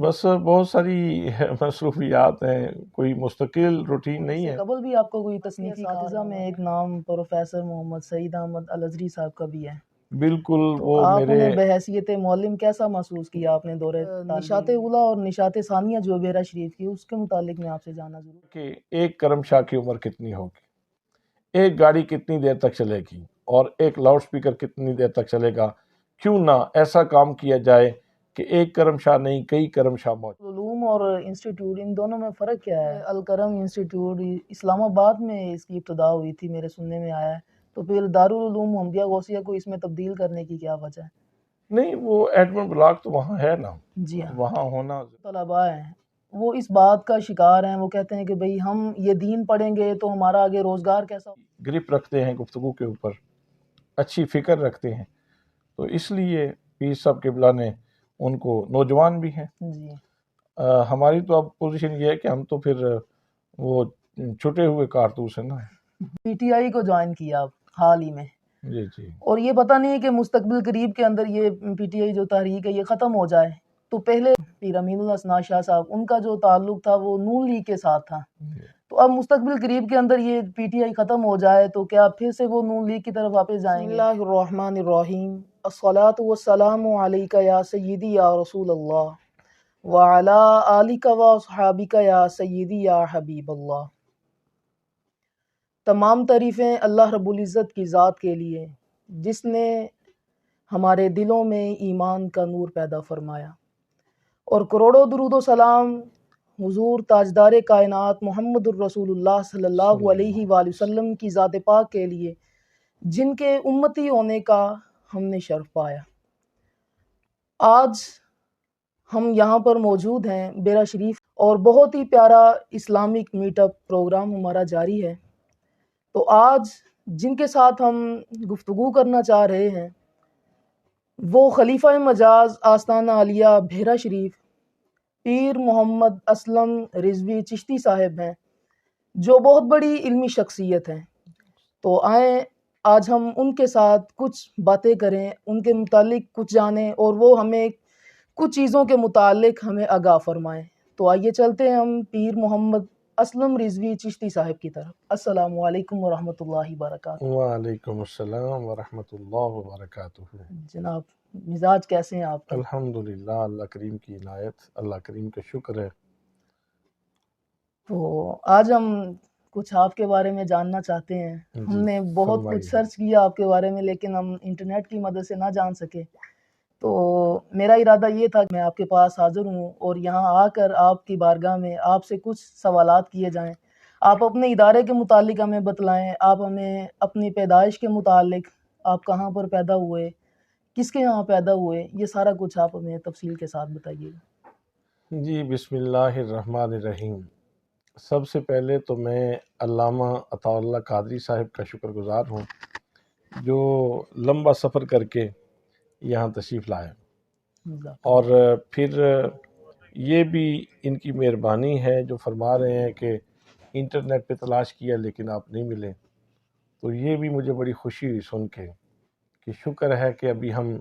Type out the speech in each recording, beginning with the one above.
بس بہت ساری مصروفیات ہیں، کوئی مستقل روٹین نہیں ہے۔ قبل بھی آپ کو کوئی تصنیفی اساتذہ میں ایک نام پروفیسر محمد سعید احمد الازہری صاحب کا بھی ہے، بالکل تو وہ آپ میرے نے بحیثیت معلم کیسا محسوس کیا آپ نے دورے نشاط اولیٰ اور نشاط ثانیہ جو بیرا شریف کی، اس کے متعلق میں آپ سے جاننا ضرور کہ ایک کرم شاہ کی عمر کتنی ہوگی، ایک گاڑی کتنی دیر تک چلے گی، اور ایک لاؤڈ سپیکر کتنی دیر تک چلے گا۔ کیوں نہ ایسا کام کیا جائے کہ ایک کرم شاہ نہیں کئی کرم شاہ موجود۔ علوم اور انسٹیٹیوٹ ان دونوں میں فرق کیا ہے؟ الکرم انسٹیٹیوٹ اسلام آباد میں اس کی ابتدا ہوئی تھی، میرے سننے میں آیا ہے، تو پھر دارالعلوم محمدیہ غوثیہ کو اس میں تبدیل کرنے کی کیا وجہ ہے؟ نہیں، وہ ایڈمنڈ بلاک تو وہاں ہے نا، جی ہاں، وہاں ہونا۔ طلباء ہیں وہ اس بات کا شکار ہیں، وہ کہتے ہیں کہ بھئی ہم یہ دین پڑھیں گے تو ہمارا آگے روزگار کیسا ہو؟ گرپ رکھتے ہیں گفتگو کے اوپر، اچھی فکر رکھتے ہیں، تو اس لیے پیر صاحب قبلہ نے ان کو، نوجوان بھی ہیں۔ جی ہماری تو اب پوزیشن یہ ہے کہ ہم تو پھر وہ چھٹے ہوئے کارتوس ہیں نا۔ پی ٹی آئی کو جوائن کیا آپ حال ہی میں، جی جی۔ اور یہ پتہ نہیں ہے کہ مستقبل قریب کے اندر یہ پی ٹی آئی جو تحریک ہے یہ ختم ہو جائے، تو پہلے پیر امین اللہ ثنا شاہ صاحب ان کا جو تعلق تھا وہ نون لیگ کے ساتھ تھا، تو اب مستقبل قریب کے اندر یہ پی ٹی آئی ختم ہو جائے تو کیا پھر سے وہ نون لیگ کی طرف واپس جائیں گے؟ بسم اللہ الرحمن الرحیم، الصلاۃ والسلام علیک یا سیدی یا رسول اللہ وعلی آلک و اصحابک یا سیدی یا حبیب اللہ۔ تمام تعریفیں اللہ رب العزت کی ذات کے لیے جس نے ہمارے دلوں میں ایمان کا نور پیدا فرمایا، اور کروڑوں درود و سلام حضور تاجدار کائنات محمد الرسول اللہ صلی اللہ علیہ وآلہ وسلم کی ذات پاک کے لیے جن کے امتی ہونے کا ہم نے شرف پایا۔ آج ہم یہاں پر موجود ہیں بیرا شریف، اور بہت ہی پیارا اسلامک میٹ اپ پروگرام ہمارا جاری ہے، تو آج جن کے ساتھ ہم گفتگو کرنا چاہ رہے ہیں وہ خلیفہ مجاز آستانہ عالیہ بیرا شریف پیر محمد اسلم رضوی چشتی صاحب ہیں، جو بہت بڑی علمی شخصیت ہیں۔ تو آئیں آج ہم ان کے ساتھ کچھ باتیں کریں، ان کے متعلق کچھ جانیں، اور وہ ہمیں کچھ چیزوں کے متعلق ہمیں آگاہ فرمائیں۔ تو آئیے چلتے ہیں ہم پیر محمد اسلم رضوی چشتی صاحب کی طرف۔ السلام علیکم ورحمۃ اللہ وبرکاتہ۔ وعلیکم السلام ورحمۃ اللہ وبرکاتہ۔ جناب مزاج کیسے ہیں آپ کے؟ الحمدللہ، اللہ کریم کی عنایت، اللہ کریم کا شکر ہے۔ تو آج ہم کچھ آپ کے بارے میں جاننا چاہتے ہیں۔ ہم نے بہت کچھ سرچ کیا آپ کے بارے میں، لیکن ہم انٹرنیٹ کی مدد سے نہ جان سکے، تو میرا ارادہ یہ تھا کہ میں آپ کے پاس حاضر ہوں اور یہاں آ کر آپ کی بارگاہ میں آپ سے کچھ سوالات کیے جائیں، آپ اپنے ادارے کے متعلق ہمیں بتلائیں، آپ ہمیں اپنی پیدائش کے متعلق، آپ کہاں پر پیدا ہوئے، کس کے یہاں پیدا ہوئے، یہ سارا کچھ آپ ہمیں تفصیل کے ساتھ بتائیے گا۔ جی، بسم اللہ الرحمن الرحیم۔ سب سے پہلے تو میں علامہ عطا اللہ قادری صاحب کا شکر گزار ہوں جو لمبا سفر کر کے یہاں تشریف لائے، اور پھر یہ بھی ان کی مہربانی ہے جو فرما رہے ہیں کہ انٹرنیٹ پہ تلاش کیا لیکن آپ نہیں ملے، تو یہ بھی مجھے بڑی خوشی ہوئی سن کے کہ شکر ہے کہ ابھی ہم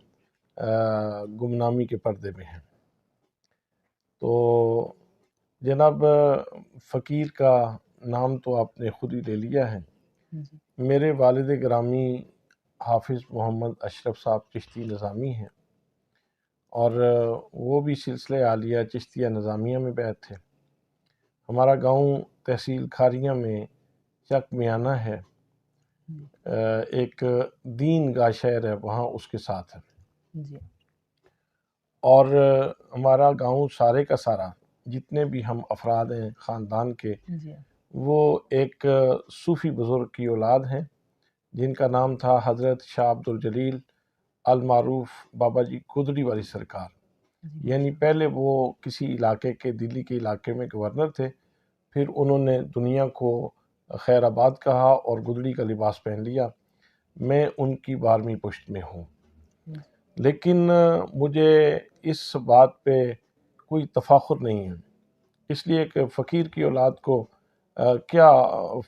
گمنامی کے پردے میں ہیں۔ تو جناب فقیر کا نام تو آپ نے خود ہی لے لیا ہے۔ میرے والد گرامی حافظ محمد اشرف صاحب چشتی نظامی ہیں، اور وہ بھی سلسلہ عالیہ چشتیہ نظامیہ میں بیعت تھے۔ ہمارا گاؤں تحصیل کھاریاں میں چک میانہ ہے، ایک دین گاہ شہر ہے وہاں، اس کے ساتھ ہے، اور ہمارا گاؤں سارے کا سارا جتنے بھی ہم افراد ہیں خاندان کے، وہ ایک صوفی بزرگ کی اولاد ہیں جن کا نام تھا حضرت شاہ عبدالجلیل المعروف بابا جی گدڑی والی سرکار۔ یعنی پہلے وہ کسی علاقے کے، دلی کے علاقے میں گورنر تھے، پھر انہوں نے دنیا کو خیر آباد کہا اور گدڑی کا لباس پہن لیا۔ میں ان کی 12ویں پشت میں ہوں، لیکن مجھے اس بات پہ کوئی تفاخر نہیں ہے، اس لیے کہ فقیر کی اولاد کو کیا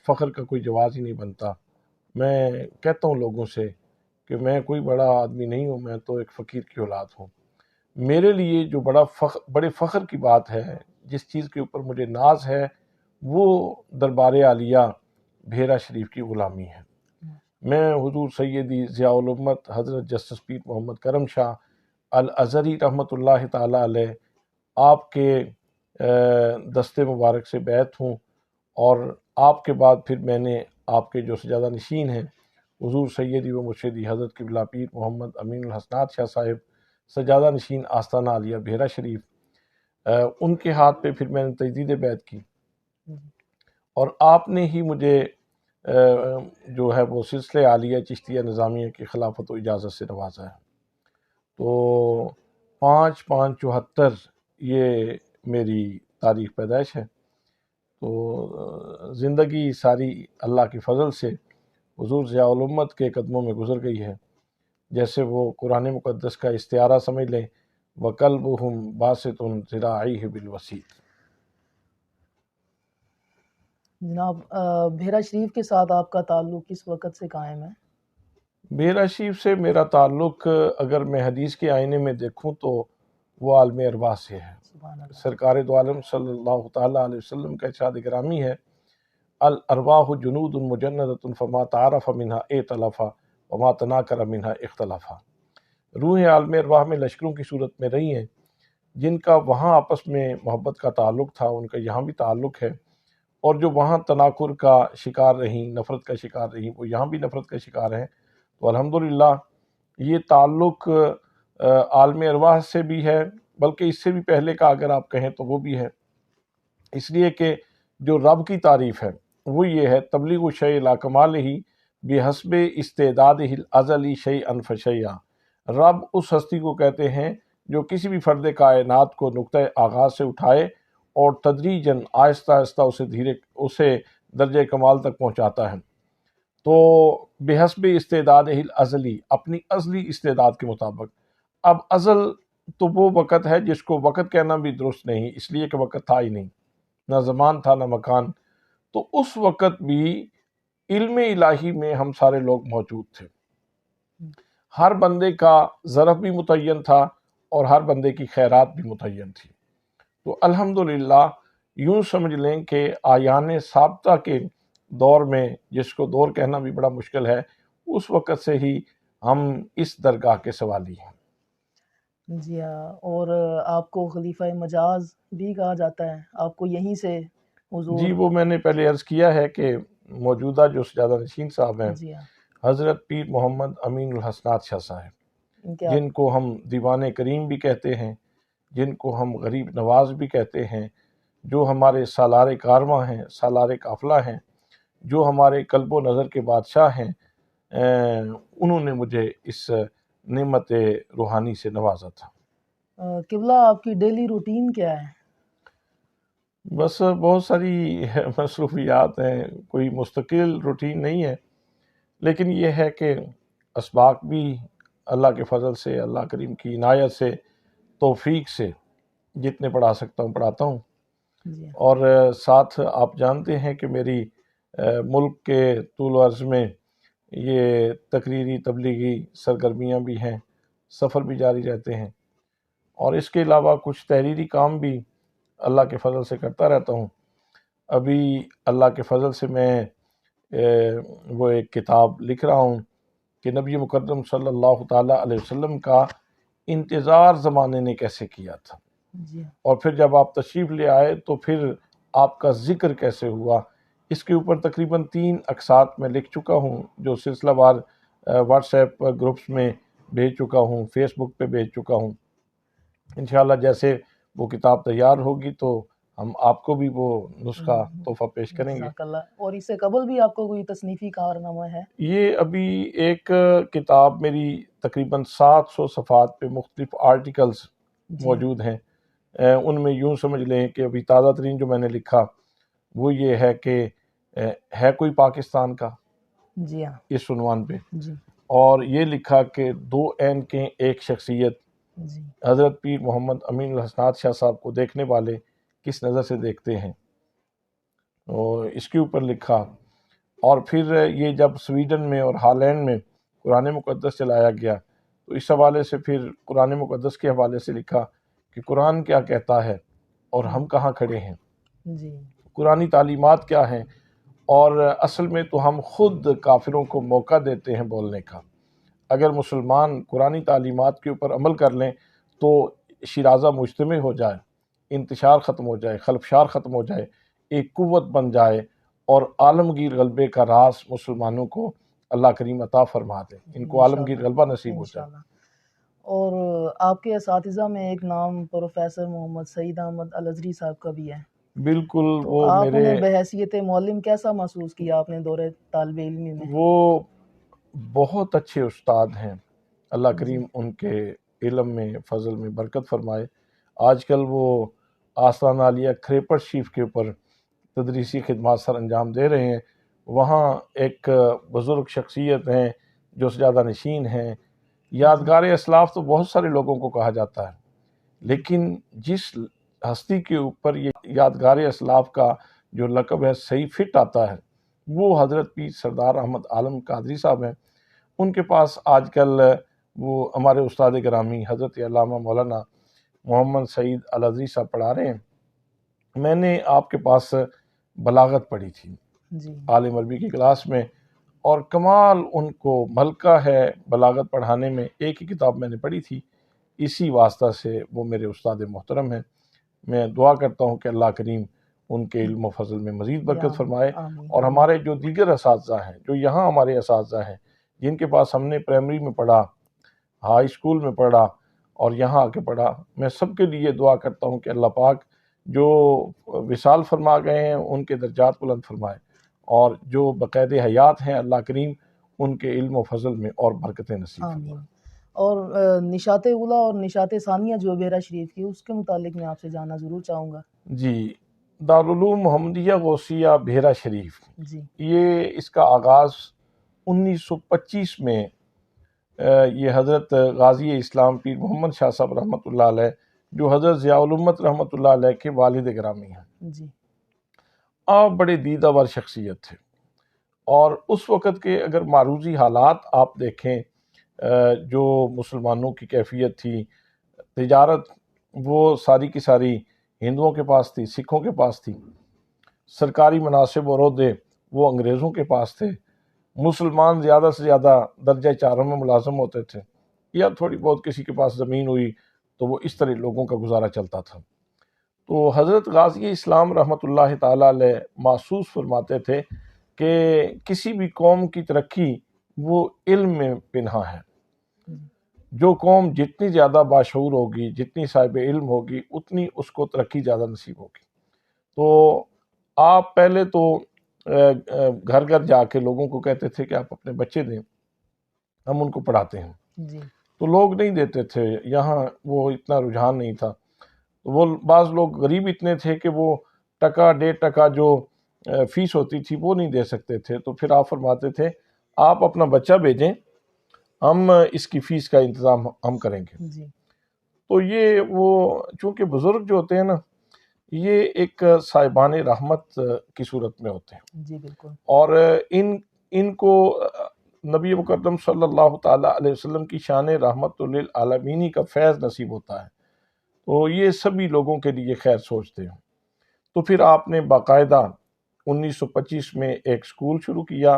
فخر کا کوئی جواز ہی نہیں بنتا۔ میں کہتا ہوں لوگوں سے کہ میں کوئی بڑا آدمی نہیں ہوں، میں تو ایک فقیر کی اولاد ہوں۔ میرے لیے جو بڑے فخر کی بات ہے، جس چیز کے اوپر مجھے ناز ہے، وہ دربار عالیہ بھیرا شریف کی غلامی ہے۔ میں حضور سیدی ضیاء الامت حضرت جسٹس پیر محمد کرم شاہ الازہری رحمۃ اللہ تعالی علیہ آپ کے دستے مبارک سے بیعت ہوں، اور آپ کے بعد پھر میں نے آپ کے جو سجادہ نشین ہیں حضور سیدی و مرشدی حضرت قبلہ پیر محمد امین الحسنات شاہ صاحب سجادہ نشین آستانہ عالیہ بھیرا شریف، ان کے ہاتھ پہ پھر میں نے تجدید بیعت کی، اور آپ نے ہی مجھے جو ہے وہ سلسلہ عالیہ چشتیہ نظامیہ کی خلافت و اجازت سے نوازا ہے۔ تو 5/5/74 یہ میری تاریخ پیدائش ہے۔ تو زندگی ساری اللہ کے فضل سے حضور ضیاء الامت کے قدموں میں گزر گئی ہے، جیسے وہ قرآن مقدس کا استعارہ سمجھ لیں، وَقَلْبُهُمْ بَاسِطٌ ذِرَاعَيْهِ بِالْوَسِيطِ۔ جناب بھیرا شریف کے ساتھ آپ کا تعلق کس وقت سے قائم ہے؟ بھیرا شریف سے میرا تعلق اگر میں حدیث کے آئینے میں دیکھوں تو وہ عالم ارواح سے ہے۔ سبحان اللہ۔ سرکار دو عالم صلی اللہ تعالیٰ علیہ وسلم کا ارشاد گرامی ہے، الارواح جنود مجندۃ فما تعارف منہا ائتلف وما تناکر منہا اختلف۔ روح عالم ارواح میں لشکروں کی صورت میں رہی ہیں، جن کا وہاں آپس میں محبت کا تعلق تھا، ان کا یہاں بھی تعلق ہے، اور جو وہاں تناکر کا شکار رہیں، نفرت کا شکار رہیں، وہ یہاں بھی نفرت کا شکار ہیں۔ تو الحمدللہ یہ تعلق عالم ارواح سے بھی ہے، بلکہ اس سے بھی پہلے کا اگر آپ کہیں تو وہ بھی ہے، اس لیے کہ جو رب کی تعریف ہے وہ یہ ہے، تبلیغ الشیء الی کمالہ بحسب استعدادہ الازلی شیئا فشیئا۔ رب اس ہستی کو کہتے ہیں جو کسی بھی فرد کائنات کو نقطہ آغاز سے اٹھائے اور تدریجاً آہستہ آہستہ اسے درجہ کمال تک پہنچاتا ہے۔ تو بحسب استعداد الازلی، اپنی ازلی استعداد کے مطابق۔ اب ازل تو وہ وقت ہے جس کو وقت کہنا بھی درست نہیں، اس لیے کہ وقت تھا ہی نہیں، نہ زمان تھا نہ مکان۔ تو اس وقت بھی علم الہی میں ہم سارے لوگ موجود تھے، ہر بندے کا ظرف بھی متعین تھا اور ہر بندے کی خیرات بھی متعین تھی۔ تو الحمدللہ یوں سمجھ لیں کہ آیان سابقہ کے دور میں، جس کو دور کہنا بھی بڑا مشکل ہے، اس وقت سے ہی ہم اس درگاہ کے سوالی ہیں۔ جی ہاں، اور آپ کو خلیفہ مجاز بھی کہا جاتا ہے، آپ کو یہیں سے حضور۔ جی، وہ میں نے پہلے عرض کیا ہے کہ موجودہ جو سجادہ نشین صاحب ہیں جی ہاں، حضرت پیر محمد امین الحسنات شاہ صاحب، ان کے جن کو ہم دیوان کریم بھی کہتے ہیں، جن کو ہم غریب نواز بھی کہتے ہیں، جو ہمارے سالار کارواں ہیں، سالار قافلہ ہیں، جو ہمارے قلب و نظر کے بادشاہ ہیں، انہوں نے مجھے اس نعمت روحانی سے نوازا تھا۔ قبلہ آپ کی ڈیلی روٹین کیا ہے؟ بس بہت ساری مصروفیات ہیں، کوئی مستقل روٹین نہیں ہے، لیکن یہ ہے کہ اسباق بھی اللہ کے فضل سے، اللہ کریم کی عنایت سے، توفیق سے جتنے پڑھا سکتا ہوں پڑھاتا ہوں۔ جی ہاں، اور ساتھ آپ جانتے ہیں کہ میری ملک کے طول و عرض میں یہ تقریری تبلیغی سرگرمیاں بھی ہیں، سفر بھی جاری رہتے ہیں، اور اس کے علاوہ کچھ تحریری کام بھی اللہ کے فضل سے کرتا رہتا ہوں۔ ابھی اللہ کے فضل سے میں وہ ایک کتاب لکھ رہا ہوں کہ نبی مکرم صلی اللہ تعالیٰ علیہ وسلم کا انتظار زمانے نے کیسے کیا تھا، جی ہاں، اور پھر جب آپ تشریف لے آئے تو پھر آپ کا ذکر کیسے ہوا۔ اس کے اوپر تقریباً 3 اقساط میں لکھ چکا ہوں، جو سلسلہ وار واٹس ایپ گروپس میں بھیج چکا ہوں، فیس بک پہ بھیج چکا ہوں۔ انشاءاللہ جیسے وہ کتاب تیار ہوگی تو ہم آپ کو بھی وہ نسخہ تحفہ پیش کریں گے۔ جزاک اللہ۔ اور اس سے قبل بھی آپ کو کوئی تصنیفی کارنامہ ہے؟ یہ ابھی ایک کتاب میری تقریباً 700 صفحات پہ مختلف آرٹیکلز جی موجود ہیں، ان میں یوں سمجھ لیں کہ ابھی تازہ ترین جو میں نے لکھا وہ یہ ہے کہ ہے کوئی پاکستان کا، جی ہاں، اس عنوان پہ، جی اور یہ لکھا کہ 2 عین کے ایک شخصیت، جی حضرت پیر محمد امین الحسنات شاہ صاحب کو دیکھنے والے کس نظر سے دیکھتے ہیں، اور اس کے اوپر لکھا۔ اور پھر یہ جب سویڈن میں اور ہالینڈ میں قرآن مقدس چلایا گیا تو اس حوالے سے پھر قرآن مقدس کے حوالے سے لکھا کہ قرآن کیا کہتا ہے اور ہم کہاں کھڑے ہیں، جی قرآنی تعلیمات کیا ہیں، اور اصل میں تو ہم خود کافروں کو موقع دیتے ہیں بولنے کا۔ اگر مسلمان قرآنی تعلیمات کے اوپر عمل کر لیں تو شیرازہ مجتمع ہو جائے، انتشار ختم ہو جائے، خلفشار ختم ہو جائے، ایک قوت بن جائے، اور عالمگیر غلبے کا راز مسلمانوں کو اللہ کریم عطا فرما دے، ان کو عالمگیر غلبہ نصیب ہو جائے۔ انشاءاللہ۔ اور آپ کے اساتذہ میں ایک نام پروفیسر محمد سعید احمد الازہری صاحب کا بھی ہے، بالکل، تو وہ آپ میرے انہیں بحیثیت معلم کیسا محسوس کیا آپ نے دورے طالب علمی میں؟ وہ بہت اچھے استاد ہیں، اللہ جی کریم ان کے علم میں فضل میں برکت فرمائے۔ آج کل وہ آستان عالیہ کھریپر شیف کے اوپر تدریسی خدمات سر انجام دے رہے ہیں۔ وہاں ایک بزرگ شخصیت ہیں جو سجادہ نشین ہیں۔ یادگار اسلاف تو بہت سارے لوگوں کو کہا جاتا ہے، لیکن جس ہستی کے اوپر یہ یادگار اسلاف کا جو لقب ہے صحیح فٹ آتا ہے وہ حضرت پیر سردار احمد عالم قادری صاحب ہیں۔ ان کے پاس آج کل وہ ہمارے استاد گرامی حضرت علامہ مولانا محمد سعید الازہری صاحب پڑھا رہے ہیں۔ میں نے آپ کے پاس بلاغت پڑھی تھی جی عالم عربی کی کلاس میں، اور کمال ان کو ملکہ ہے بلاغت پڑھانے میں۔ ایک ہی کتاب میں نے پڑھی تھی، اسی واسطہ سے وہ میرے استاد محترم ہیں۔ میں دعا کرتا ہوں کہ اللہ کریم ان کے علم و فضل میں مزید برکت فرمائے، آمین اور ہمارے جو دیگر اساتذہ ہیں جو یہاں ہمارے اساتذہ ہیں جن کے پاس ہم نے پرائمری میں پڑھا، ہائی اسکول میں پڑھا اور یہاں آ کے پڑھا، میں سب کے لیے دعا کرتا ہوں کہ اللہ پاک جو وصال فرما گئے ہیں ان کے درجات بلند فرمائے، اور جو بقید حیات ہیں اللہ کریم ان کے علم و فضل میں اور برکتیں نصیب فرمائے۔ آمین۔ اور نشاط اولیٰ اور نشاط ثانیہ جو بیرا شریف کی، اس کے متعلق میں آپ سے جاننا ضرور چاہوں گا۔ جی، دارالعلوم محمدیہ غوثیہ بھیرا شریف، جی یہ اس کا آغاز 1925 میں یہ حضرت غازی اسلام پیر محمد شاہ صاحب رحمۃ اللہ علیہ جو حضرت ضیاء الامت رحمۃ اللہ علیہ کے والد گرامی ہیں، جی آپ بڑے دیدہ ور شخصیت تھے، اور اس وقت کے اگر معروضی حالات آپ دیکھیں جو مسلمانوں کی کیفیت تھی، تجارت وہ ساری کی ساری ہندوؤں کے پاس تھی، سکھوں کے پاس تھی، سرکاری مناصب اور عہدے وہ انگریزوں کے پاس تھے، مسلمان زیادہ سے زیادہ درجہ چاروں میں ملازم ہوتے تھے، یا تھوڑی بہت کسی کے پاس زمین ہوئی تو وہ اس طرح لوگوں کا گزارا چلتا تھا۔ تو حضرت غازی اسلام رحمۃ اللہ تعالیٰ علیہ محسوس فرماتے تھے کہ کسی بھی قوم کی ترقی وہ علم میں پنہا ہے۔ جو قوم جتنی زیادہ باشعور ہوگی، جتنی صاحب علم ہوگی، اتنی اس کو ترقی زیادہ نصیب ہوگی۔ تو آپ پہلے تو گھر گھر جا کے لوگوں کو کہتے تھے کہ آپ اپنے بچے دیں، ہم ان کو پڑھاتے ہیں، جی تو لوگ نہیں دیتے تھے، یہاں وہ اتنا رجحان نہیں تھا۔ وہ بعض لوگ غریب اتنے تھے کہ وہ ٹکا 1.5 جو فیس ہوتی تھی وہ نہیں دے سکتے تھے، تو پھر آپ فرماتے تھے آپ اپنا بچہ بھیجیں، ہم اس کی فیس کا انتظام ہم کریں گے۔ جی تو یہ وہ چونکہ بزرگ جو ہوتے ہیں نا، یہ ایک صاحبان رحمت کی صورت میں ہوتے ہیں، جی بالکل۔ اور ان کو نبی مکرم صلی اللہ تعالیٰ علیہ وسلم کی شان رحمت للعالمینی کا فیض نصیب ہوتا ہے، تو یہ سبھی لوگوں کے لیے خیر سوچتے ہیں۔ تو پھر آپ نے باقاعدہ 1925 میں ایک سکول شروع کیا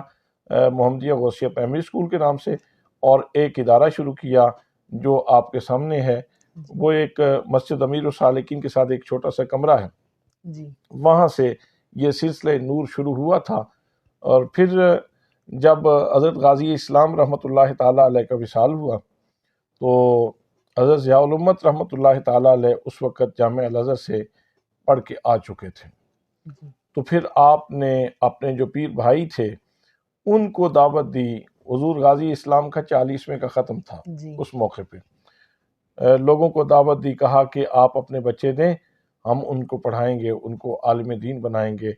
محمدیہ غوثیہ پرائمری سکول کے نام سے، اور ایک ادارہ شروع کیا جو آپ کے سامنے ہے، وہ ایک مسجد امیر السالکین کے ساتھ ایک چھوٹا سا کمرہ ہے، جی وہاں سے یہ سلسلہ نور شروع ہوا تھا۔ اور پھر جب حضرت غازی اسلام رحمۃ اللہ تعالیٰ علیہ کا وصال ہوا تو حضرت ضیاء الامت رحمۃ اللہ تعالیٰ علیہ اس وقت جامعہ الازہر سے پڑھ کے آ چکے تھے۔ جی تو پھر آپ نے اپنے جو پیر بھائی تھے ان کو دعوت دی، حضور غازی اسلام کا 40ویں کا ختم تھا، جی اس موقع پہ لوگوں کو دعوت دی، کہا کہ آپ اپنے بچے دیں، ہم ان کو پڑھائیں گے، ان کو عالم دین بنائیں گے،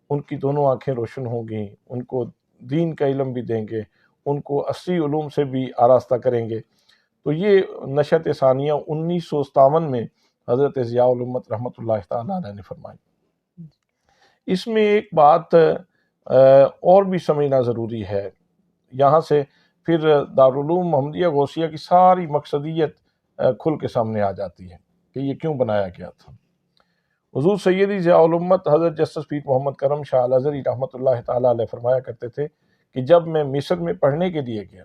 ان کی دونوں آنکھیں روشن ہوں گی، ان کو دین کا علم بھی دیں گے، ان کو عصری علوم سے بھی آراستہ کریں گے۔ تو یہ نشأت ثانیہ 1957 میں حضرت ضیاء الامت رحمۃ اللہ تعالیٰ علیہ نے فرمائی۔ اس میں ایک بات اور بھی سمجھنا ضروری ہے، یہاں سے پھر دارالعلوم محمدیہ غوثیہ کی ساری مقصدیت کھل کے سامنے آ جاتی ہے کہ یہ کیوں بنایا گیا تھا۔ حضور سیدی ضیاء الامت حضرت جسٹس پیر محمد کرم شاہ الازہری رحمۃ اللہ تعالیٰ علیہ فرمایا کرتے تھے کہ جب میں مصر میں پڑھنے کے لیے گیا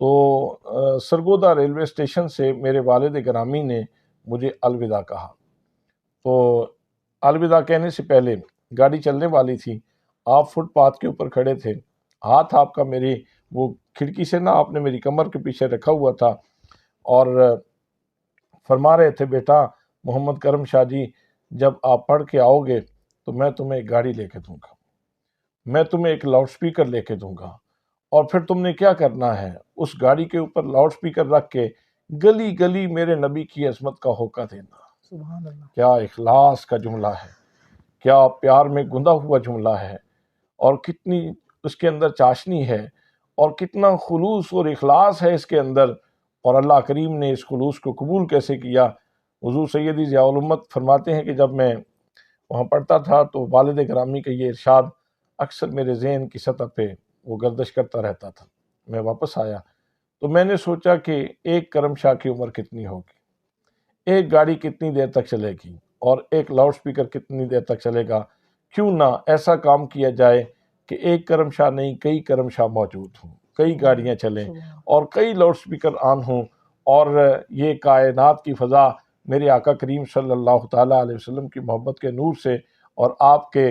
تو سرگودا ریلوے اسٹیشن سے میرے والد گرامی نے مجھے الوداع کہا۔ تو الوداع کہنے سے پہلے گاڑی چلنے والی تھی، آپ فٹ پاتھ کے اوپر کھڑے تھے، ہاتھ آپ کا میری وہ کھڑکی سے آپ نے میری کمر کے پیچھے رکھا ہوا تھا اور فرما رہے تھے بیٹا محمد کرم شاہ جی جب آپ پڑھ کے آؤ گے تو میں تمہیں ایک گاڑی لے کے دوں گا، میں تمہیں ایک لاؤڈ سپیکر لے کے دوں گا، اور پھر تم نے کیا کرنا ہے اس گاڑی کے اوپر لاؤڈ سپیکر رکھ کے گلی گلی میرے نبی کی عظمت کا ہوکا دینا۔ سبحان اللہ۔ کیا اخلاص کا جملہ ہے، کیا پیار میں گندا ہوا جملہ ہے، اور کتنی اس کے اندر چاشنی ہے اور کتنا خلوص اور اخلاص ہے اس کے اندر، اور اللہ کریم نے اس خلوص کو قبول کیسے کیا۔ حضور سیدی ضیاء الامت فرماتے ہیں کہ جب میں وہاں پڑھتا تھا تو والد گرامی کا یہ ارشاد اکثر میرے ذہن کی سطح پہ وہ گردش کرتا رہتا تھا۔ میں واپس آیا تو میں نے سوچا کہ ایک کرم شاہ کی عمر کتنی ہوگی، ایک گاڑی کتنی دیر تک چلے گی، اور ایک لاؤڈ سپیکر کتنی دیر تک چلے گا۔ کیوں نہ ایسا کام کیا جائے کہ ایک کرم شاہ نہیں کئی کرم شاہ موجود ہوں، کئی گاڑیاں چلیں اور کئی لاؤڈ سپیکر آن ہوں، اور یہ کائنات کی فضا میرے آقا کریم صلی اللہ تعالیٰ علیہ وسلم کی محبت کے نور سے اور آپ کے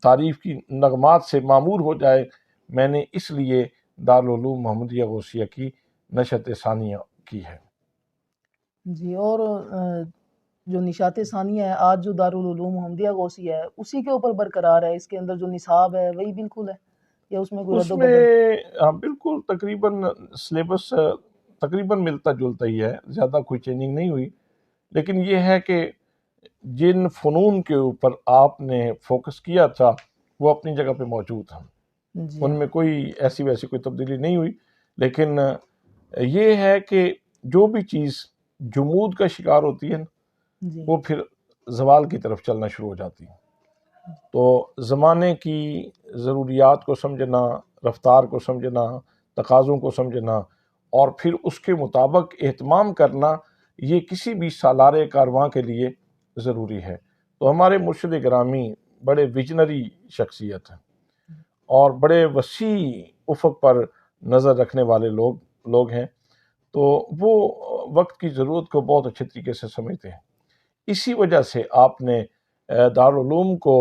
تعریف کی نغمات سے معمور ہو جائے۔ میں نے اس لیے دارالعلوم محمدیہ غوثیہ کی نشأت ثانیہ کی ہے۔ جی، اور جو نشاط ثانیہ ہے آج جو دارالعلوم محمدیہ غوثیہ ہے اسی کے اوپر برقرار ہے، اس کے اندر جو نصاب ہے وہی بالکل ہے یا اس میں کوئی رد و بدل؟ ہاں بالکل تقریباً سلیبس تقریباً ملتا جلتا ہی ہے، زیادہ کوئی چینجنگ نہیں ہوئی، لیکن یہ ہے کہ جن فنون کے اوپر آپ نے فوکس کیا تھا وہ اپنی جگہ پہ موجود ہیں، جی ان میں کوئی ایسی ویسی کوئی تبدیلی نہیں ہوئی، لیکن یہ ہے کہ جو بھی چیز جمود کا شکار ہوتی ہے جی وہ پھر زوال کی طرف چلنا شروع ہو جاتی ہے۔ تو زمانے کی ضروریات کو سمجھنا، رفتار کو سمجھنا، تقاضوں کو سمجھنا اور پھر اس کے مطابق اہتمام کرنا، یہ کسی بھی سالار کارواں کے لیے ضروری ہے۔ تو ہمارے مرشد گرامی بڑے ویژنری شخصیت ہیں اور بڑے وسیع افق پر نظر رکھنے والے لوگ ہیں، تو وہ وقت کی ضرورت کو بہت اچھے طریقے سے سمجھتے ہیں۔ اسی وجہ سے آپ نے دارالعلوم کو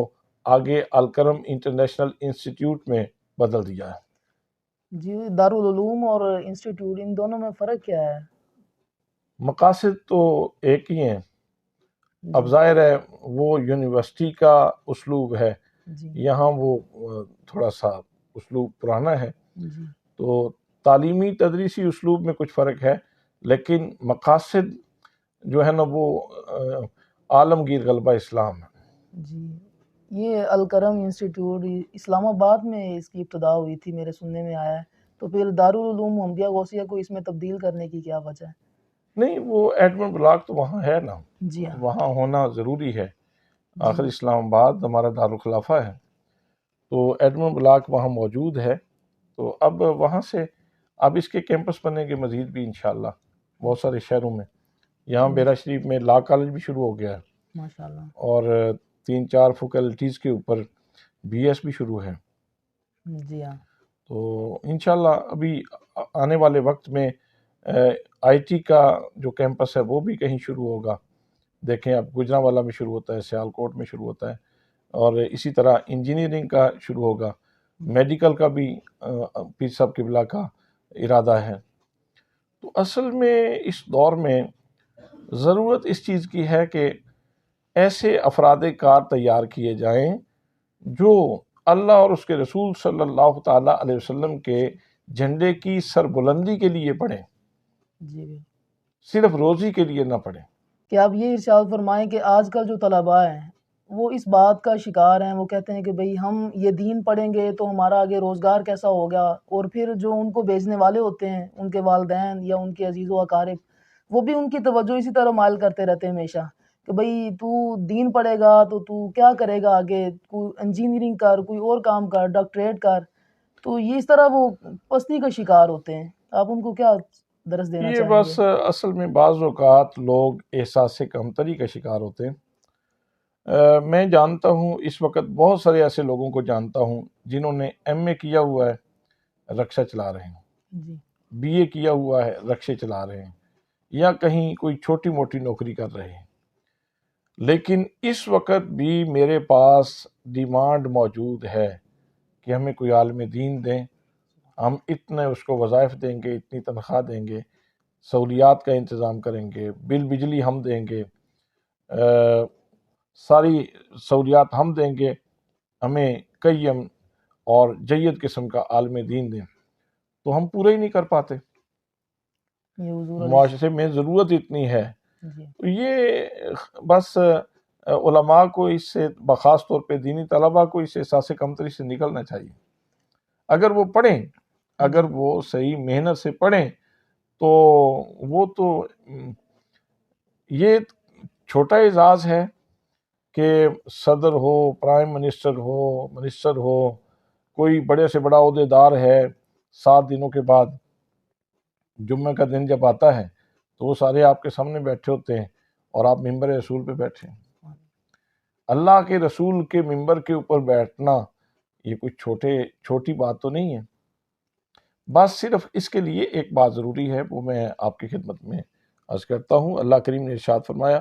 آگے الکرم انٹرنیشنل انسٹیٹیوٹ میں بدل دیا ہے۔ جی، دارالعلوم اور انسٹیٹیوٹ ان دونوں میں فرق کیا ہے؟ مقاصد تو ایک ہی ہیں، اب ظاہر ہے وہ یونیورسٹی کا اسلوب ہے، جی یہاں وہ تھوڑا سا اسلوب پرانا ہے، جی تو تعلیمی تدریسی اسلوب میں کچھ فرق ہے، لیکن مقاصد جو ہے نا وہ عالمگیر غلبہ اسلام ہے۔ جی، یہ الکرم انسٹیٹیوٹ اسلام آباد میں اس کی ابتدا ہوئی تھی، میرے سننے میں آیا ہے، تو پھر دارالعلوم محمدیہ غوثیہ کو اس میں تبدیل کرنے کی کیا وجہ ہے؟ نہیں، وہ ایڈمن بلاک تو وہاں ہے نا، جی ہاں وہاں ہونا ضروری ہے، آخر جی اسلام آباد ہمارا دارالخلافہ ہے، تو ایڈمن بلاک وہاں موجود ہے، تو اب وہاں سے اب اس کے کیمپس بننے کے مزید بھی انشاءاللہ بہت سارے شہروں میں، یہاں بیرا شریف میں لا کالج بھی شروع ہو گیا ہے، ماشاءاللہ۔ اور 3-4 فیکلٹیز کے اوپر بی ایس بھی شروع ہے، جی ہاں تو انشاءاللہ ابھی آنے والے وقت میں آئی ٹی کا جو کیمپس ہے وہ بھی کہیں شروع ہوگا، دیکھیں اب گجرانوالہ میں شروع ہوتا ہے، سیالکوٹ میں شروع ہوتا ہے، اور اسی طرح انجینئرنگ کا شروع ہوگا، میڈیکل کا بھی پیر صاحب قبلہ کا ارادہ ہے۔ تو اصل میں اس دور میں ضرورت اس چیز کی ہے کہ ایسے افراد کار تیار کیے جائیں جو اللہ اور اس کے رسول صلی اللہ تعالیٰ علیہ وسلم کے جھنڈے کی سربلندی کے لیے پڑھیں، جی، صرف روزی کے لیے نہ پڑھیں۔ کہ آپ یہ ارشاد فرمائیں کہ آج کل جو طلباء ہیں وہ اس بات کا شکار ہیں، وہ کہتے ہیں کہ بھئی ہم یہ دین پڑھیں گے تو ہمارا آگے روزگار کیسا ہوگا، اور پھر جو ان کو بیچنے والے ہوتے ہیں ان کے والدین یا ان کے عزیز و اقارب وہ بھی ان کی توجہ اسی طرح مائل کرتے رہتے ہیں ہمیشہ کہ بھئی تو دین پڑھے گا تو کیا کرے گا آگے، کوئی انجینئرنگ کر، کوئی اور کام کر، ڈاکٹریٹ کر۔ تو یہ اس طرح وہ پستی کا شکار ہوتے ہیں، آپ ان کو کیا درس دینا یہ چاہیں گے؟ بس اصل میں بعض اوقات لوگ احساس کمتری کا شکار ہوتے ہیں۔ میں جانتا ہوں اس وقت بہت سارے ایسے لوگوں کو جانتا ہوں جنہوں نے ایم اے کیا ہوا ہے، رکشہ چلا رہے ہیں، جی بی اے کیا ہوا ہے، رکشے چلا رہے ہیں، یا کہیں کوئی چھوٹی موٹی نوکری کر رہے ہیں، لیکن اس وقت بھی میرے پاس ڈیمانڈ موجود ہے کہ ہمیں کوئی عالم دین دیں، ہم اتنے اس کو وظائف دیں گے، اتنی تنخواہ دیں گے، سہولیات کا انتظام کریں گے، بل بجلی ہم دیں گے، ساری سہولیات ہم دیں گے، ہمیں قیم اور جید قسم کا عالم دین دیں، تو ہم پورا ہی نہیں کر پاتے، یہ حضور علیہ معاشرے میں ضرورت اتنی ہے۔ جی تو یہ بس علماء کو اس سے، بخاص طور پہ دینی طلباء کو اس احساس کمتری سے نکلنا چاہیے۔ اگر وہ پڑھیں، اگر وہ صحیح محنت سے پڑھیں تو وہ تو یہ چھوٹا اعزاز ہے کہ صدر ہو، پرائم منسٹر ہو، کوئی بڑے سے بڑا عہدیدار ہے، 7 دنوں کے بعد جمعہ کا دن جب آتا ہے تو وہ سارے آپ کے سامنے بیٹھے ہوتے ہیں اور آپ ممبر رسول پہ بیٹھے ہیں۔ اللہ کے رسول کے ممبر کے اوپر بیٹھنا یہ کوئی چھوٹی بات تو نہیں ہے۔ بس صرف اس کے لیے ایک بات ضروری ہے، وہ میں آپ کی خدمت میں عرض کرتا ہوں۔ اللہ کریم نے ارشاد فرمایا،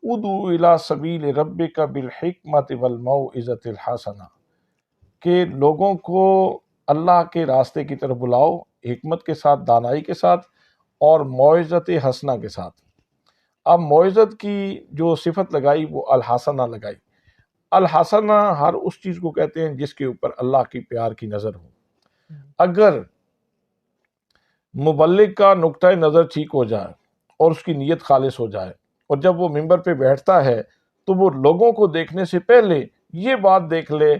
ادعو الی سبیل ربک بالحکمت والموعظۃ الحسنہ، کہ لوگوں کو اللہ کے راستے کی طرف بلاؤ، حکمت کے ساتھ، دانائی کے ساتھ اور موعظت حسنہ کے ساتھ۔ اب موعظت کی جو صفت لگائی وہ الحسنہ لگائی۔ الحسنہ ہر اس چیز کو کہتے ہیں جس کے اوپر اللہ کی پیار کی نظر ہو۔ اگر مبلغ کا نقطہ نظر ٹھیک ہو جائے اور اس کی نیت خالص ہو جائے، اور جب وہ ممبر پہ بیٹھتا ہے تو وہ لوگوں کو دیکھنے سے پہلے یہ بات دیکھ لے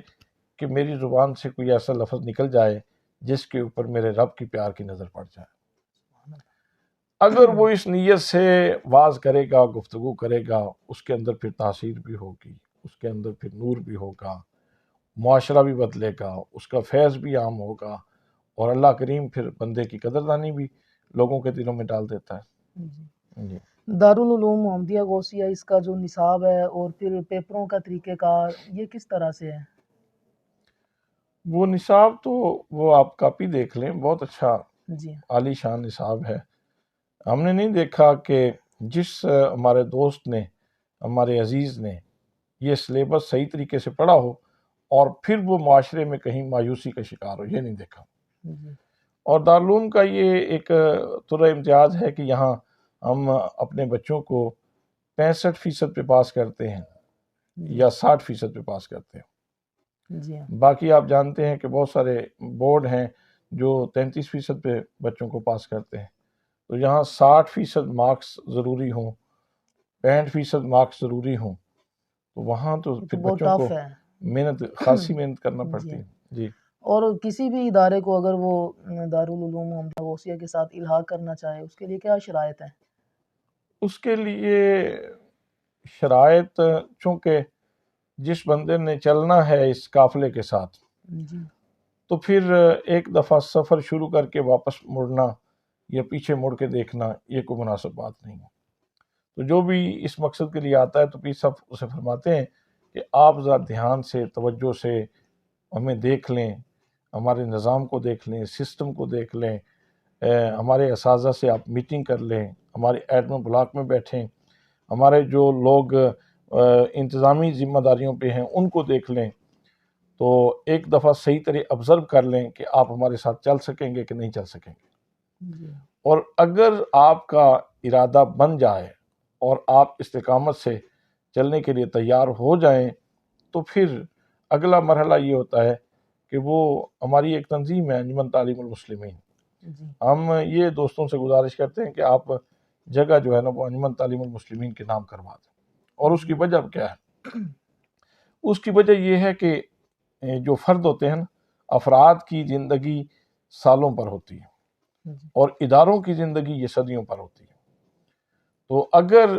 کہ میری زبان سے کوئی ایسا لفظ نکل جائے جس کے اوپر میرے رب کی پیار کی نظر پڑ جائے۔ اگر وہ اس نیت سے واز کرے گا، گفتگو کرے گا، اس کے اندر پھر تاثیر بھی ہوگی، اس کے اندر پھر نور بھی ہوگا، معاشرہ بھی بدلے گا، اس کا فیض بھی عام ہوگا، اور اللہ کریم پھر بندے کی قدردانی بھی لوگوں کے دلوں میں ڈال دیتا ہے۔ جی دارالعلوم محمدیہ غوثیہ، اس کا جو نصاب ہے اور پھر پیپروں کا طریقہ کار، یہ کس طرح سے ہے؟ وہ نصاب تو وہ آپ کاپی دیکھ لیں، بہت اچھا جی عالی شان نصاب ہے۔ ہم نے نہیں دیکھا کہ جس ہمارے دوست نے، ہمارے عزیز نے یہ سلیبس صحیح طریقے سے پڑھا ہو اور پھر وہ معاشرے میں کہیں مایوسی کا شکار ہو، یہ نہیں دیکھا۔ جی اور دارالعلوم کا یہ ایک طرح امتیاز ہے کہ یہاں ہم اپنے بچوں کو 65% پہ پاس کرتے ہیں یا 60% پہ پاس کرتے ہیں۔ جی باقی آپ جانتے ہیں کہ بہت سارے بورڈ ہیں جو 33% پہ بچوں کو پاس کرتے ہیں، تو یہاں 60% مارکس ضروری ہوں، 65% مارکس ضروری ہوں، تو وہاں تو پھر بہت بچوں کو ٹف ہے۔ محنت، خاصی محنت کرنا پڑتی ہے۔ جی اور کسی بھی ادارے کو اگر وہ دارالعلوم محمدیہ غوثیہ کے ساتھ الحاق کرنا چاہے، اس کے لیے کیا شرائط ہیں؟ اس کے لیے شرائط، چونکہ جس بندے نے چلنا ہے اس قافلے کے ساتھ، جی تو پھر ایک دفعہ سفر شروع کر کے واپس مڑنا یا پیچھے مڑ کے دیکھنا یہ کوئی مناسب بات نہیں ہے۔ تو جو بھی اس مقصد کے لیے آتا ہے تو پیر صاحب اسے فرماتے ہیں کہ آپ ذرا دھیان سے، توجہ سے ہمیں دیکھ لیں، ہمارے نظام کو دیکھ لیں، سسٹم کو دیکھ لیں، ہمارے اساتذہ سے آپ میٹنگ کر لیں، ہمارے ایڈمن بلاک میں بیٹھیں، ہمارے جو لوگ انتظامی ذمہ داریوں پہ ہیں ان کو دیکھ لیں، تو ایک دفعہ صحیح طرح آبزرو کر لیں کہ آپ ہمارے ساتھ چل سکیں گے کہ نہیں چل سکیں گے۔ اور اگر آپ کا ارادہ بن جائے اور آپ استقامت سے چلنے کے لیے تیار ہو جائیں تو پھر اگلا مرحلہ یہ ہوتا ہے کہ وہ ہماری ایک تنظیم ہے انجمن تعلیم المسلمین، ہم یہ دوستوں سے گزارش کرتے ہیں کہ آپ جگہ جو ہے نا وہ انجمن تعلیم المسلمین کے نام کروا دیں۔ اور اس کی وجہ کیا ہے؟ اس کی وجہ یہ ہے کہ جو فرد ہوتے ہیں نا، افراد کی زندگی سالوں پر ہوتی ہے اور اداروں کی زندگی یہ صدیوں پر ہوتی ہے۔ تو اگر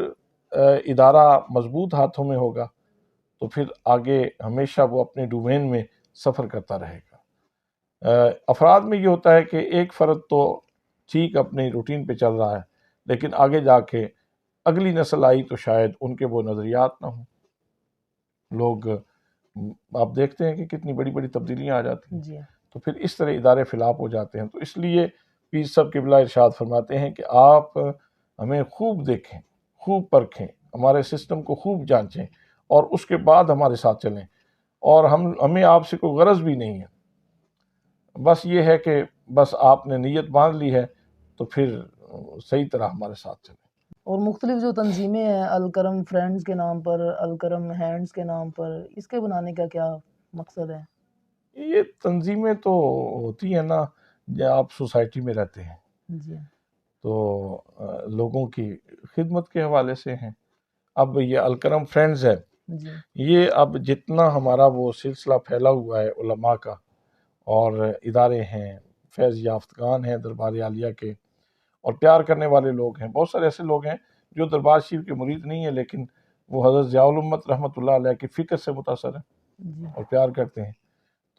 ادارہ مضبوط ہاتھوں میں ہوگا تو پھر آگے ہمیشہ وہ اپنے ڈومین میں سفر کرتا رہے گا۔ افراد میں یہ ہوتا ہے کہ ایک فرد تو ٹھیک اپنی روٹین پہ چل رہا ہے، لیکن آگے جا کے اگلی نسل آئی تو شاید ان کے وہ نظریات نہ ہوں. لوگ آپ دیکھتے ہیں کہ کتنی بڑی بڑی تبدیلیاں آ جاتی ہیں. جی تو پھر اس طرح ادارے فلاپ ہو جاتے ہیں. تو اس لیے پیر صاحب قبلہ ارشاد فرماتے ہیں کہ آپ ہمیں خوب دیکھیں، خوب پرکھیں، ہمارے سسٹم کو خوب جانچیں اور اس کے بعد ہمارے ساتھ چلیں. اور ہمیں آپ سے کوئی غرض بھی نہیں ہے، بس یہ ہے کہ بس آپ نے نیت باندھ لی ہے تو پھر صحیح طرح ہمارے ساتھ چلیں. اور مختلف جو تنظیمیں ہیں، الکرم فرینڈز کے نام پر، الکرم ہینڈز کے نام پر، اس کے بنانے کا کیا مقصد ہے؟ یہ تنظیمیں تو ہوتی ہیں نا، جب آپ سوسائٹی میں رہتے ہیں جی تو لوگوں کی خدمت کے حوالے سے ہیں. اب یہ الکرم فرینڈز ہے، جی یہ اب جتنا ہمارا وہ سلسلہ پھیلا ہوا ہے علماء کا، اور ادارے ہیں، فیض یافتگان ہیں دربار عالیہ کے، اور پیار کرنے والے لوگ ہیں. بہت سارے ایسے لوگ ہیں جو دربار شریف کے مرید نہیں ہیں لیکن وہ حضرت ضیاء الامت رحمۃ اللہ علیہ کی فکر سے متاثر ہیں جی اور پیار کرتے ہیں.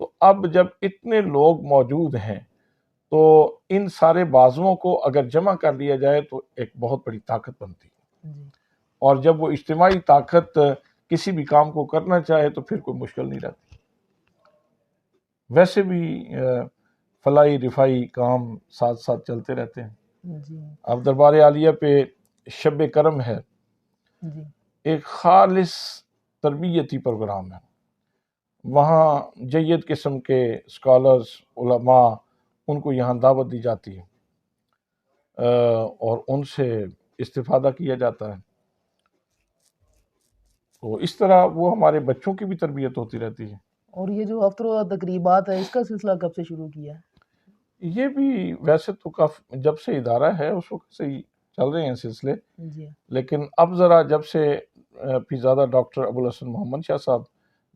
تو اب جب اتنے لوگ موجود ہیں تو ان سارے بازوؤں کو اگر جمع کر لیا جائے تو ایک بہت بڑی طاقت بنتی ہے. جی اور جب وہ اجتماعی طاقت کسی بھی کام کو کرنا چاہے تو پھر کوئی مشکل نہیں رہتی. ویسے بھی فلاحی رفائی کام ساتھ ساتھ چلتے رہتے ہیں. جی اب دربار عالیہ پہ شب کرم ہے، جی ایک خالص تربیتی پروگرام ہے. وہاں جید قسم کے اسکالرز، علماء، ان کو یہاں دعوت دی جاتی ہے اور ان سے استفادہ کیا جاتا ہے. تو اس طرح وہ ہمارے بچوں کی بھی تربیت ہوتی رہتی ہے. اور یہ جو افطار و تقریبات ہے، اس کا سلسلہ کب سے شروع کیا ہے؟ یہ بھی ویسے تو جب سے ادارہ ہے اس وقت سے ہی چل رہے ہیں سلسلے، جی لیکن اب ذرا جب سے پیرزادہ ڈاکٹر ابوالحسن محمد شاہ صاحب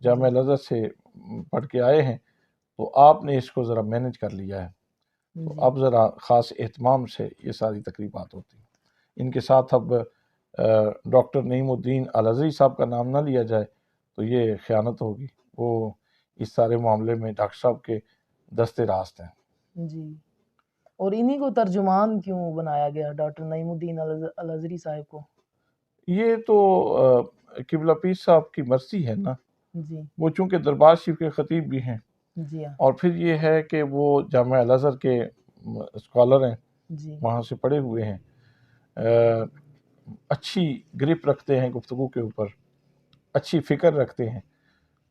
جامعہ الازہر سے پڑھ کے آئے ہیں تو آپ نے اس کو ذرا مینج کر لیا ہے. تو جی اب ذرا خاص اہتمام سے یہ ساری تقریبات ہوتی ہیں. ان کے ساتھ اب ڈاکٹر نعیم الدین الازہری صاحب کا نام نہ لیا جائے تو یہ خیانت ہوگی. وہ اس سارے معاملے میں ڈاکٹر صاحب کے دستے راست ہیں. جی اور انہی کو ترجمان کیوں بنایا گیا، ڈاکٹر نعیم الدین الازہری صاحب کو؟ یہ تو قبلہ پیر صاحب کی مرضی ہے نا. جی وہ چونکہ دربار شریف کے خطیب بھی ہیں جی ہاں اور پھر یہ ہے کہ وہ جامعہ الازہر کے اسکالر ہیں، جی وہاں سے پڑھے ہوئے ہیں، اچھی گرپ رکھتے ہیں گفتگو کے اوپر، اچھی فکر رکھتے ہیں.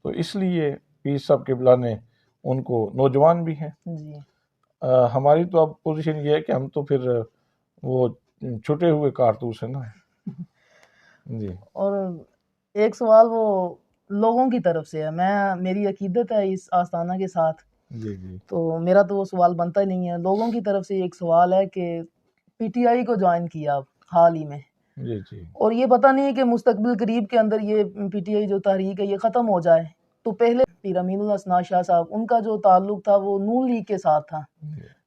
تو اس لیے پیر صاحب قبلہ نے ان کو، نوجوان بھی ہیں. جی ہماری تو اب پوزیشن یہ ہے کہ ہم تو پھر وہ چھٹے ہوئے کارتوس ہیں نا. جی اور ایک سوال وہ لوگوں کی طرف سے ہے، میری عقیدت ہے اس آستانہ کے ساتھ، جی جی تو میرا تو وہ سوال بنتا ہی نہیں ہے. لوگوں کی طرف سے ایک سوال ہے کہ پی ٹی آئی کو جوائن کیا حال ہی میں، جی جی اور یہ پتہ نہیں ہے کہ مستقبل قریب کے اندر یہ پی ٹی آئی جو تحریک ہے یہ ختم ہو جائے. تو پہلے پیر امین اللہ ثنا شاہ صاحب، ان کا جو تعلق تھا وہ نون لیگ کے ساتھ تھا.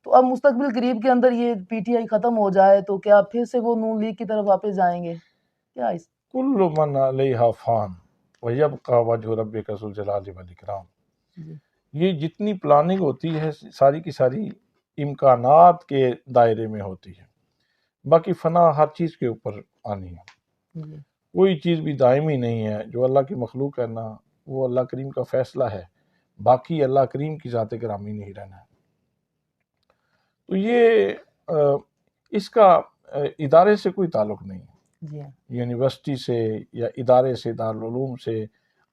تو اب مستقبل قریب کے اندر یہ پی ٹی آئی ختم ہو جائے تو کیا پھر سے وہ نون لیگ کی طرف واپس جائیں گے کیا؟ کل من علیہا فان ویبقی وجہ ربک ذو الجلال والاکرام. جی یہ جتنی پلاننگ ہوتی ہے ساری کی ساری امکانات کے دائرے میں ہوتی ہے، باقی فنا ہر چیز کے اوپر آنی ہے. جی کوئی چیز بھی دائمی نہیں ہے. جو اللہ کی مخلوق ہے نا وہ اللہ کریم کا فیصلہ ہے، باقی اللہ کریم کی ذات گرامی نہیں رہنا ہے. تو یہ اس کا ادارے سے کوئی تعلق نہیں ہے، جی یونیورسٹی سے یا ادارے سے، دارالعلوم سے،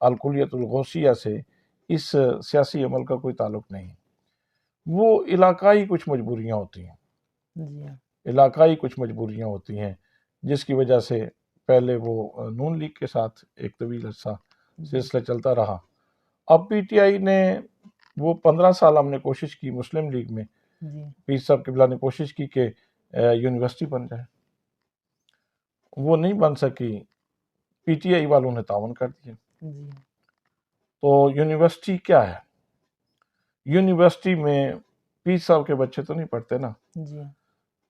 الکلیت الغوثیہ سے اس سیاسی عمل کا کوئی تعلق نہیں. وہ علاقائی کچھ مجبوریاں ہوتی ہیں، جی علاقائی کچھ مجبوریاں ہوتی ہیں جس کی وجہ سے پہلے وہ نون لیگ کے ساتھ ایک طویل عرصہ سلسلہ چلتا رہا. اب پی ٹی آئی نے وہ 15 سال ہم نے کوشش کی مسلم لیگ میں، جی پیر صاحب قبلہ نے کوشش کی کہ یونیورسٹی بن جائے، وہ نہیں بن سکی. پی ٹی آئی والوں نے تعاون کر دیا. جی تو یونیورسٹی کیا ہے؟ یونیورسٹی میں پیر صاحب کے بچے تو نہیں پڑھتے نا، جی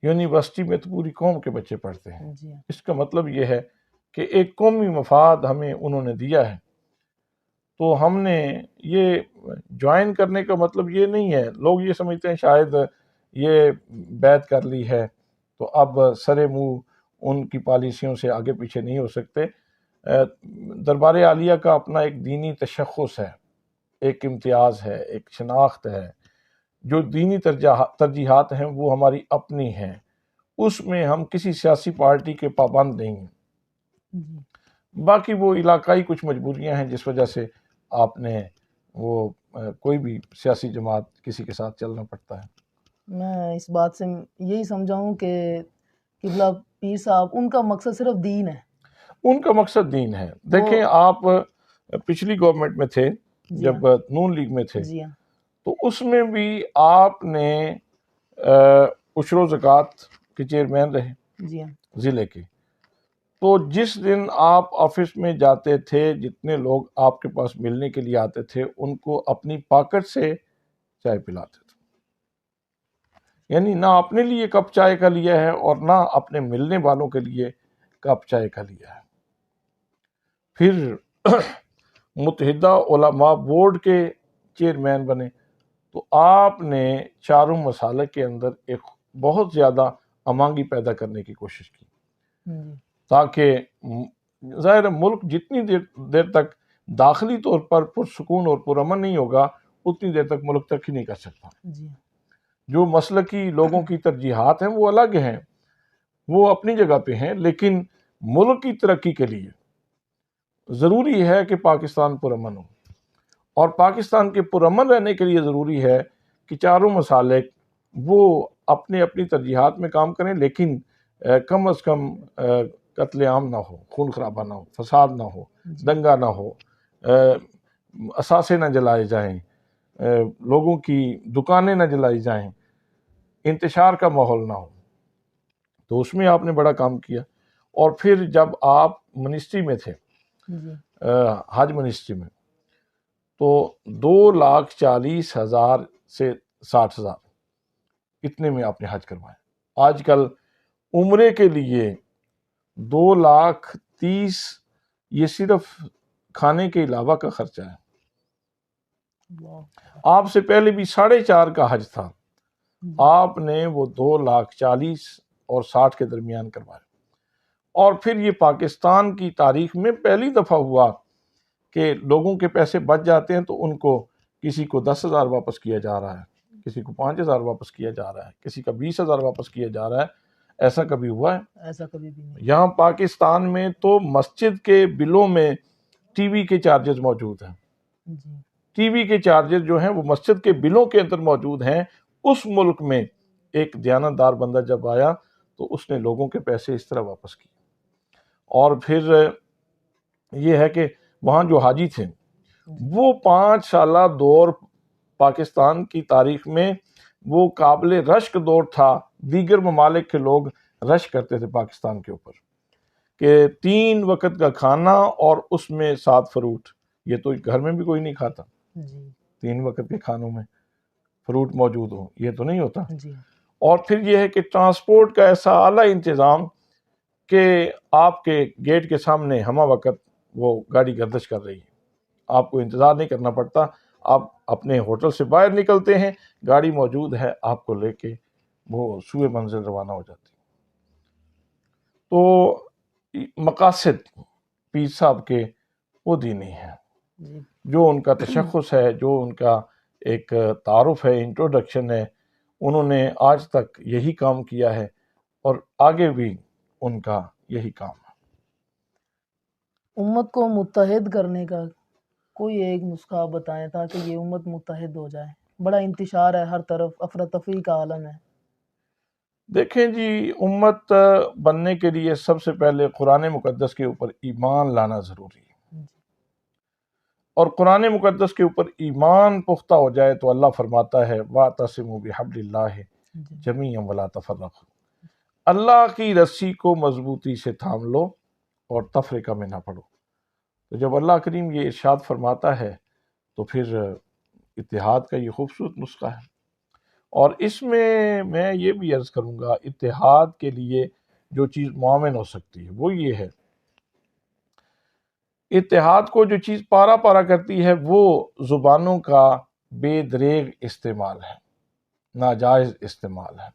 یونیورسٹی میں تو پوری قوم کے بچے پڑھتے ہیں. جی اس کا مطلب یہ ہے کہ ایک قومی مفاد ہمیں انہوں نے دیا ہے تو ہم نے یہ جوائن کرنے کا مطلب یہ نہیں ہے، لوگ یہ سمجھتے ہیں شاید یہ بیعت کر لی ہے تو اب سرے منہ ان کی پالیسیوں سے آگے پیچھے نہیں ہو سکتے۔ دربار عالیہ کا اپنا ایک دینی تشخص ہے، ایک امتیاز ہے، ایک شناخت ہے، جو دینی ترجیحات ہیں وہ ہماری اپنی ہیں، اس میں ہم کسی سیاسی پارٹی کے پابند نہیں ہیں۔ جی باقی وہ علاقائی کچھ مجبوریاں ہیں جس وجہ سے آپ نے وہ کوئی بھی سیاسی جماعت کسی کے ساتھ چلنا پڑتا ہے۔ میں اس بات سے یہی سمجھا ہوں کہ قبلہ پیر صاحب ان کا مقصد صرف دین ہے۔ ان کا مقصد دین ہے۔ دیکھیں آپ پچھلی گورنمنٹ میں تھے جی جب ہاں نون لیگ میں تھے، جی ہاں تو اس میں بھی آپ نے عشر و زکوٰۃ کے چیئرمین رہے جی ہاں ضلع کے۔ تو جس دن آپ آفس میں جاتے تھے، جتنے لوگ آپ کے پاس ملنے کے لیے آتے تھے ان کو اپنی پاکٹ سے چائے پلاتے تھے، یعنی نہ اپنے لیے کپ چائے کا لیا ہے اور نہ اپنے ملنے والوں کے لیے کپ چائے کا لیا ہے۔ پھر متحدہ علماء بورڈ کے چیئرمین بنے تو آپ نے چاروں مسالک کے اندر ایک بہت زیادہ امانگی پیدا کرنے کی کوشش کی، جی تاکہ ظاہر ملک جتنی دیر تک داخلی طور پر پرسکون اور پرامن نہیں ہوگا اتنی دیر تک ملک ترقی نہیں کر سکتا۔ جی جو مسلکی لوگوں کی ترجیحات ہیں وہ الگ ہیں، وہ اپنی جگہ پہ ہیں، لیکن ملک کی ترقی کے لیے ضروری ہے کہ پاکستان پرامن ہو، اور پاکستان کے پرامن رہنے کے لیے ضروری ہے کہ چاروں مسالک وہ اپنے اپنی ترجیحات میں کام کریں، لیکن کم از کم قتل عام نہ ہو، خون خرابہ نہ ہو، فساد نہ ہو، دنگا نہ ہو، اثاثے نہ جلائے جائیں، لوگوں کی دکانیں نہ جلائی جائیں، انتشار کا ماحول نہ ہو۔ تو اس میں آپ نے بڑا کام کیا۔ اور پھر جب آپ منسٹری میں تھے، جی حج منسٹری میں، تو 2,40,000 سے 60,000 اتنے میں آپ نے حج کروائے۔ آج کل عمرے کے لیے 2,30,000 یہ صرف کھانے کے علاوہ کا خرچہ ہے۔ آپ سے پہلے بھی 4.5 کا حج تھا، آپ نے وہ 2,40,000 اور 60 کے درمیان کروائے۔ اور پھر یہ پاکستان کی تاریخ میں پہلی دفعہ ہوا کہ لوگوں کے پیسے بچ جاتے ہیں تو ان کو کسی کو 10,000 واپس کیا جا رہا ہے، کسی کو 5,000 واپس کیا جا رہا ہے، کسی کا 20,000 واپس کیا جا رہا ہے۔ ایسا کبھی ہوا ہے؟ ایسا کبھی بھی نہیں۔ یہاں پاکستان میں تو مسجد کے بلوں میں ٹی وی کے چارجز موجود ہیں، جی ٹی وی کے چارجز جو ہیں وہ مسجد کے بلوں کے اندر موجود ہیں۔ اس ملک میں ایک دیانتدار بندہ جب آیا تو اس نے لوگوں کے پیسے اس طرح واپس کیے۔ اور پھر یہ ہے کہ وہاں جو حاجی تھے وہ 5 سالہ دور پاکستان کی تاریخ میں وہ قابل رشک دور تھا۔ دیگر ممالک کے لوگ رشک کرتے تھے پاکستان کے اوپر کہ 3 وقت کا کھانا اور اس میں 7 فروٹ، یہ تو گھر میں بھی کوئی نہیں کھاتا، جی 3 وقت کے کھانوں میں فروٹ موجود ہو، یہ تو نہیں ہوتا۔ جی اور پھر یہ ہے کہ ٹرانسپورٹ کا ایسا اعلیٰ انتظام کہ آپ کے گیٹ کے سامنے ہمہ وقت وہ گاڑی گردش کر رہی ہے، آپ کو انتظار نہیں کرنا پڑتا، آپ اپنے ہوٹل سے باہر نکلتے ہیں، گاڑی موجود ہے، آپ کو لے کے وہ سوئے منزل روانہ ہو جاتی۔ تو مقاصد پیر صاحب کے وہ دینی ہیں، جی جو ان کا تشخص ہے، جو ان کا ایک تعارف ہے، انٹروڈکشن ہے، انہوں نے آج تک یہی کام کیا ہے اور آگے بھی ان کا یہی کام ہے۔ امت کو متحد کرنے کا کوئی ایک نسخہ آپ بتائیں تاکہ یہ امت متحد ہو جائے۔ بڑا انتشار ہے، ہر طرف افراتفری کا عالم ہے۔ دیکھیں جی، امت بننے کے لیے سب سے پہلے قرآن مقدس کے اوپر ایمان لانا ضروری ہے، اور قرآن مقدس کے اوپر ایمان پختہ ہو جائے تو اللہ فرماتا ہے وَاعْتَصِمُوا بِحَبْلِ اللَّهِ جَمِيعًا وَلَا تَفَرَّقُوا، اللہ کی رسی کو مضبوطی سے تھام لو اور تفرقہ میں نہ پڑو۔ تو جب اللہ کریم یہ ارشاد فرماتا ہے تو پھر اتحاد کا یہ خوبصورت نسخہ ہے۔ اور اس میں یہ بھی عرض کروں گا، اتحاد کے لیے جو چیز معاون ہو سکتی ہے وہ یہ ہے اتحاد کو جو چیز پارا پارا کرتی ہے وہ زبانوں کا بے دریغ استعمال ہے، ناجائز استعمال ہے۔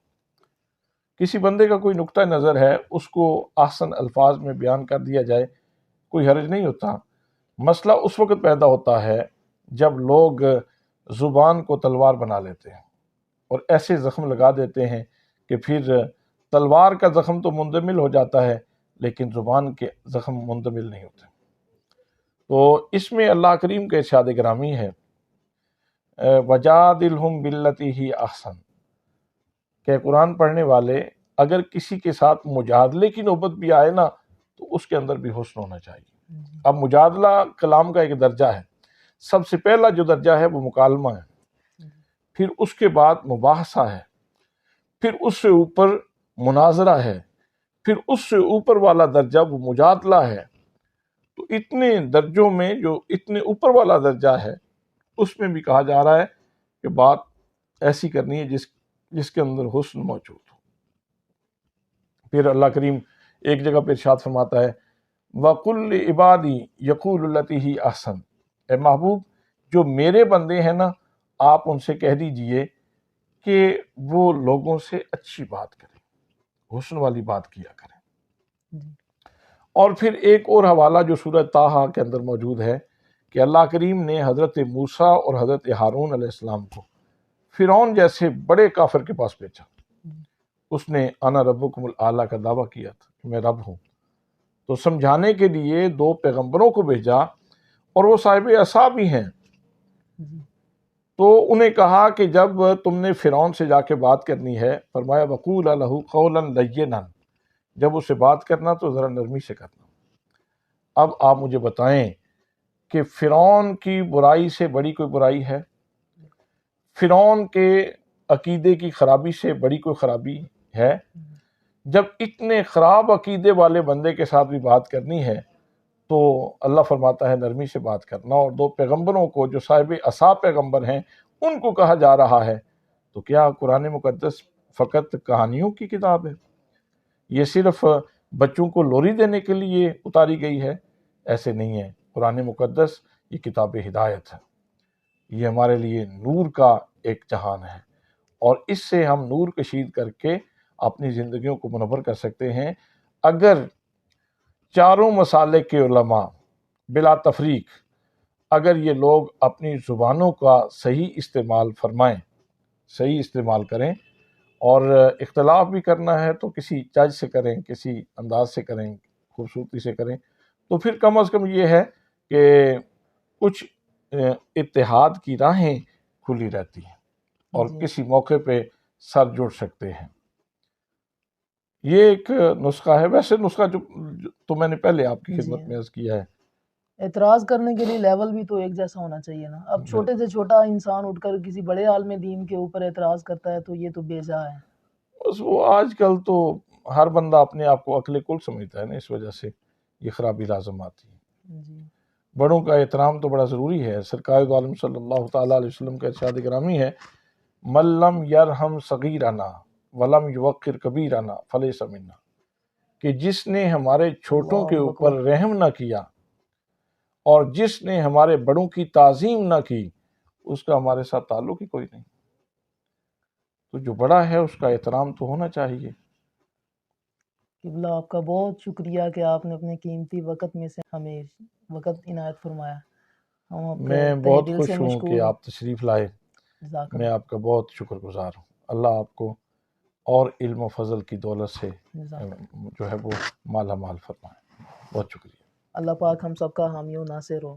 کسی بندے کا کوئی نقطہ نظر ہے، اس کو احسن الفاظ میں بیان کر دیا جائے، کوئی حرج نہیں ہوتا۔ مسئلہ اس وقت پیدا ہوتا ہے جب لوگ زبان کو تلوار بنا لیتے ہیں اور ایسے زخم لگا دیتے ہیں کہ پھر تلوار کا زخم تو مندمل ہو جاتا ہے لیکن زبان کے زخم مندمل نہیں ہوتے۔ تو اس میں اللہ کریم کا ارشاد گرامی ہے وَجَادِلْهُمْ بِالَّتِي هِيَ أَحْسَنُ، کہ قرآن پڑھنے والے اگر کسی کے ساتھ مجادلے کی نوبت بھی آئے نا تو اس کے اندر بھی حسن ہونا چاہیے۔ اب مجادلہ کلام کا ایک درجہ ہے، سب سے پہلا جو درجہ ہے وہ مکالمہ ہے، پھر اس کے بعد مباحثہ ہے، پھر اس سے اوپر مناظرہ ہے، پھر اس سے اوپر والا درجہ وہ مجادلہ ہے۔ تو اتنے درجوں میں جو اتنے اوپر والا درجہ ہے اس میں بھی کہا جا رہا ہے کہ بات ایسی کرنی ہے جس کے اندر حسن موجود ہو۔ پھر اللہ کریم ایک جگہ پہ ارشاد فرماتا ہے وَقُلْ لِعِبَادِي يَقُولُ الَّتِي هِيَ أَحْسَنُ، اے محبوب جو میرے بندے ہیں نا آپ ان سے کہہ دیجئے کہ وہ لوگوں سے اچھی بات کریں، حسن والی بات کیا کریں۔ اور پھر ایک اور حوالہ جو سورہ طٰہٰ کے اندر موجود ہے کہ اللہ کریم نے حضرت موسیٰ اور حضرت ہارون علیہ السلام کو فرعون جیسے بڑے کافر کے پاس بھیجا، اس نے انا ربکم الاعلیٰ کا دعویٰ کیا تھا کہ میں رب ہوں، تو سمجھانے کے لیے 2 پیغمبروں کو بھیجا اور وہ صاحب عصا بھی ہیں۔ تو انہیں کہا کہ جب تم نے فرعون سے جا کے بات کرنی ہے فرمایا وَقُولَا لَهُ قَوْلًا لَيِّنًا، جب اسے بات کرنا تو ذرا نرمی سے کرنا۔ اب آپ مجھے بتائیں کہ فرعون کی برائی سے بڑی کوئی برائی ہے؟ فرعون کے عقیدے کی خرابی سے بڑی کوئی خرابی ہے؟ جب اتنے خراب عقیدے والے بندے کے ساتھ بھی بات کرنی ہے تو اللہ فرماتا ہے نرمی سے بات کرنا، اور 2 پیغمبروں کو جو صاحب عصا پیغمبر ہیں ان کو کہا جا رہا ہے۔ تو کیا قرآن مقدس فقط کہانیوں کی کتاب ہے؟ یہ صرف بچوں کو لوری دینے کے لیے اتاری گئی ہے؟ ایسے نہیں ہے۔ قرآن مقدس یہ کتاب ہدایت ہے، یہ ہمارے لیے نور کا ایک جہان ہے، اور اس سے ہم نور کشید کر کے اپنی زندگیوں کو منور کر سکتے ہیں اگر چاروں مسالک کے علماء بلا تفریق اگر یہ لوگ اپنی زبانوں کا صحیح استعمال فرمائیں، صحیح استعمال کریں، اور اختلاف بھی کرنا ہے تو کسی چج سے کریں، کسی انداز سے کریں، خوبصورتی سے کریں، تو پھر کم از کم یہ ہے کہ کچھ اتحاد کی راہیں کھلی رہتی ہیں اور کسی موقع پہ سر جوڑ سکتے ہیں۔ یہ ایک نسخہ ہے۔ ویسے نسخہ جو تو میں نے پہلے آپ کی خدمت میں عرض کیا ہے، اعتراض کرنے کے لیے لیول بھی تو ایک جیسا ہونا چاہیے نا۔ اب چھوٹے سے چھوٹا انسان اٹھ کر کسی بڑے عالم دین کے اوپر اعتراض کرتا ہے تو یہ تو بے جا ہے۔ بس وہ آج کل تو ہر بندہ اپنے آپ کو عقل کل سمجھتا ہے نا، اس وجہ سے یہ خرابی لازم آتی ہے۔ بڑوں کا احترام تو بڑا ضروری ہے۔ سرکار دو عالم صلی اللہ تعالیٰ علیہ وسلم کا ارشاد گرامی ہے من لم یرحم صغیرنا ولم یوقر کبیرنا فلیس منا، کہ جس نے ہمارے چھوٹوں کے اوپر رحم نہ کیا اور جس نے ہمارے بڑوں کی تعظیم نہ کی اس کا ہمارے ساتھ تعلق ہی کوئی نہیں۔ تو جو بڑا ہے اس کا احترام تو ہونا چاہیے۔ قبلہ آپ کا بہت شکریہ کہ آپ نے اپنے قیمتی وقت میں سے ہمیں وقت عنایت فرمایا۔ میں بہت خوش ہوں کہ آپ تشریف لائے، میں آپ کا بہت شکر گزار ہوں۔ اللہ آپ کو اور علم و فضل کی دولت سے جو ہے وہ مالا مال فرمائے۔ بہت شکریہ۔ اللہ پاک ہم سب کا حامی و ناصر ہو۔